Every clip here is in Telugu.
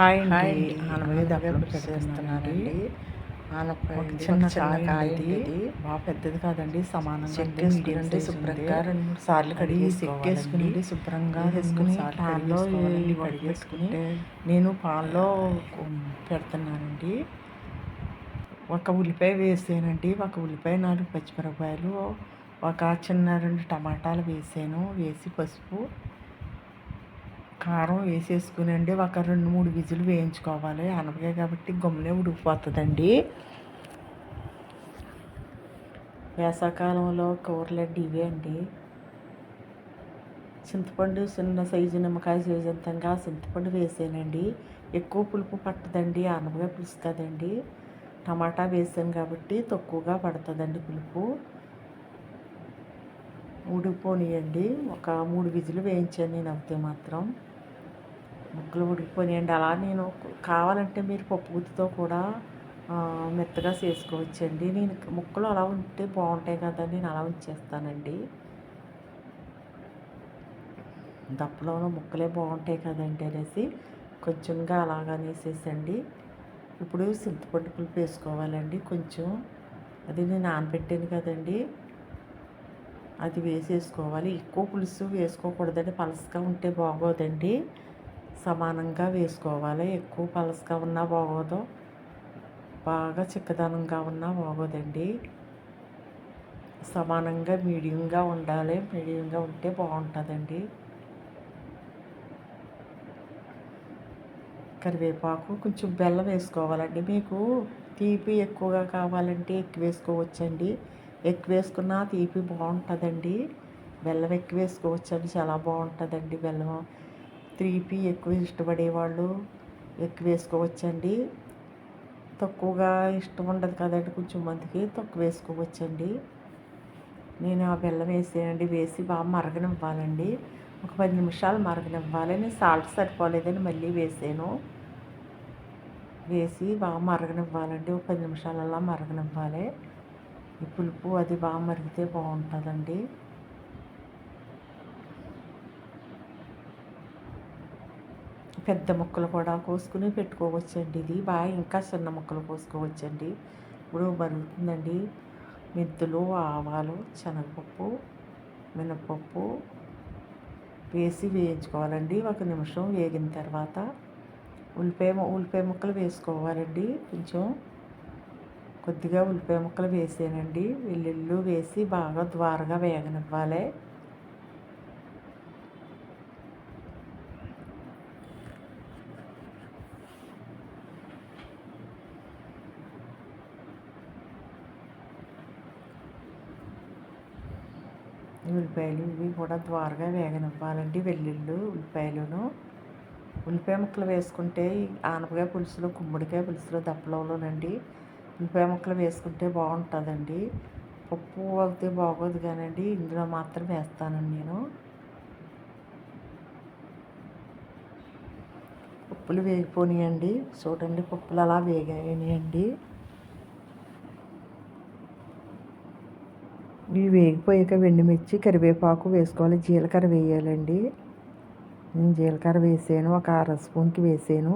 హాయ్ అండి. హాయ్ అండి. ఆనపకాయ ఆనపకాయ దప్పడం పులుసు పెడుతున్నానండి. చేస్తున్నానండి. ఆనపకాయ ఒక ఇది చిన్న ఒక చిన్న కాయ కాయ అండి అండి ఇది. ఇది. బాగా పెద్దది కాదండి, సమానంగా ఉంది, మీడియం చెక్కేసుకునండి సైజు ఉంది. శుభ్రంగా 2, 3 సార్లు అది కడిగేసుకోవాలండి. చెక్కేసుకునండి శుభ్రంగా 2, 3 వేసేసుకుని సార్లు పాన్లో కడిగేసుకోవాలండి. కడిగేసుకుని ఉడకబెట్టుకుంటే నేను పాన్లో పెడుతున్నానండి. ఒక ఉల్లిపాయ వేసానండి, ఒక ఉల్లిపాయ, 4 పచ్చిమిరపకాయలు, ఒక చిన్న 2 టమాటాలు వేసాను. వేసి పసుపు కారం వేసేసుకునండి ఒక 2, 3 విజిల్ వేయించుకోవాలి. అనపకాయ కాబట్టి గమ్మునే ఉడికిపోతుందండి. వేసవకాలంలో కూరలండి ఇవే అండి. చింతపండు చిన్న సైజు నిమ్మకాయ సైజు అంతంగా చింతపండు వేసానండి. ఎక్కువ పులుపు పట్టదండి, అనపకాయ పులుసు కదండి. టమాటా వేసాను కాబట్టి తక్కువగా పడుతుందండి పులుపు. ఉడికిపోనియండి. ఒక 3 విజిల్ వేయించాను నేను అయితే మాత్రం. ముక్కలు ఉడికిపోయాయండి. అలా నేను కావాలంటే మీరు పప్పు గుత్తితో కూడా మెత్తగా చేసుకోవచ్చండి. నేను ముక్కలు అలా ఉంటే బాగుంటాయి కదండి, నేను అలా ఉంచేస్తానండి. దప్పలోనూ ముక్కలే బాగుంటాయి కదండి అనేసి కొంచెంగా అలాగనేసేసండి. ఇప్పుడు చింతపండు పులుపు వేసుకోవాలండి కొంచెం. అది నేను నానబెట్టాను కదండి, అది వేసేసుకోవాలి. ఎక్కువ పులుసు వేసుకోకూడదండి, పలసగా ఉంటే బాగోదండి. సమానంగా వేసుకోవాలి. ఎక్కువ పలసగా ఉన్నా బాగోదు, బాగా చిక్కదనంగా ఉన్నా బాగోదండి. సమానంగా మీడియంగా ఉండాలి. మీడియంగా ఉంటే బాగుంటుందండి. కరివేపాకు, కొంచెం బెల్లం వేసుకోవాలండి. మీకు తీపి ఎక్కువగా కావాలంటే ఎక్కువ వేసుకోవచ్చండి. ఎక్కువ వేసుకున్నా తీపి బాగుంటుందండి. బెల్లం ఎక్కువ వేసుకోవచ్చండి, చాలా బాగుంటుందండి బెల్లం. తీపి ఎక్కువ ఇష్టపడేవాళ్ళు ఎక్కువ వేసుకోవచ్చండి. తక్కువగా ఇష్టం ఉండదు కదండి కొంచెం మందికి, తక్కువ వేసుకోవచ్చండి. నేను ఆ బెల్లం వేసానండి. వేసి బాగా మరగనివ్వాలండి. ఒక 10 నిమిషాలు మరగనివ్వాలి. నేను సాల్ట్ సరిపోలేదని మళ్ళీ వేసాను. వేసి బాగా మరగనివ్వాలండి. ఒక 10 నిమిషాలలా మరగనివ్వాలి. ఈ పులుపు అది బాగా మరిగితే బాగుంటుందండి. పెద్ద ముక్కలు కూడా కోసుకుని పెట్టుకోవచ్చండి. ఇది బాగా ఇంకా చిన్న ముక్కలు కోసుకోవచ్చండి. ఇప్పుడు మరుగుతుందండి. మెంతులు, ఆవాలు, శనగపప్పు, మినపప్పు వేసి వేయించుకోవాలండి. 1 నిమిషం వేగిన తర్వాత ఉల్లిపాయ ముక్కలు వేసుకోవాలండి. కొంచెం కొద్దిగా ఉల్లిపాయ ముక్కలు వేసానండి. వెల్లుల్లి వేసి బాగా ద్వారగా వేగనివ్వాలి. ఉల్లిపాయలు ఇవి కూడా ద్వారగా వేగనివ్వాలండి. వెల్లుల్లి, ఉల్లిపాయలను, ఉల్లిపాయ ముక్కలు వేసుకుంటే ఆనపకాయ పులుసులో, గుమ్మడికాయ పులుసులో, దప్పలంలోనండి ఉల్లిపాయ ముక్కలు వేసుకుంటే బాగుంటుందండి. పప్పు అయితే బాగోదు కానండి, ఇందులో మాత్రం వేస్తానండి నేను. పప్పులు వేగిపోనియండి. చూడండి, పప్పులు అలా వేగాయండి. ఇవి వేగిపోయాక ఎండుమిర్చి, కరివేపాకు వేసుకోవాలి. జీలకర్ర వేయాలండి. నేను జీలకర్ర వేసాను, ఒక 1/2 స్పూన్కి వేసాను.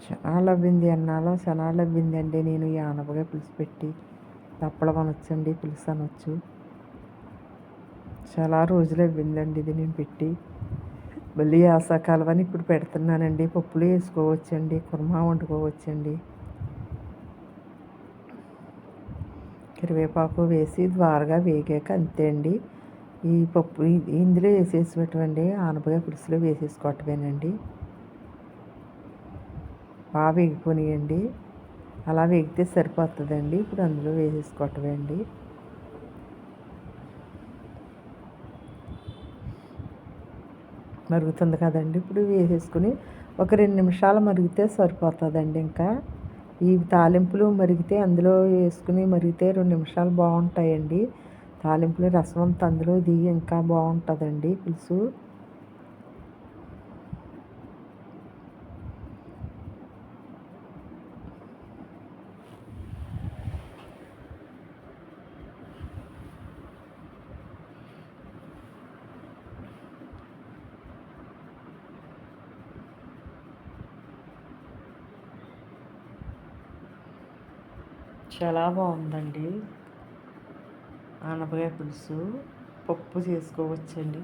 చాలా అవ్వింది అన్నాలో, చాలా అవ్వింది అండి. నేను ఈ ఆనపకాయ పులుసు పెట్టి దప్పడం అనొచ్చండి, పులుసు అనొచ్చు. చాలా రోజులు అవ్విందండి ఇది నేను పెట్టి. మళ్ళీ వేసవకాలం అని ఇప్పుడు పెడుతున్నానండి. పప్పులు వేసుకోవచ్చండి, కుర్మా వండుకోవచ్చండి. కరివేపాకు వేసి ద్వారగా వేగాక అంతే అండి. ఈ పప్పు ఇందులో వేసేసినటువంటి ఆనపకాయ పులుసులో వేసేసుకోవటమేనండి. బాగా వేగిపోనియండి. అలా వేగితే సరిపోతుందండి. ఇప్పుడు అందులో వేసేసుకోవటమే అండి. మరుగుతుంది కదండి, ఇప్పుడు వేసేసుకుని ఒక 2 నిమిషాలు మరిగితే సరిపోతుందండి. ఇంకా ఈ తాలింపులు మరిగితే అందులో వేసుకుని మరిగితే 2 నిమిషాలు బాగుంటాయండి. తాలింపులు రసం అంతా అందులో దిగి ఇంకా బాగుంటుందండి పులుసు. చాలా బాగుందండి. ఆనపకాయ పులుసు పప్పు చేసుకోవచ్చండి.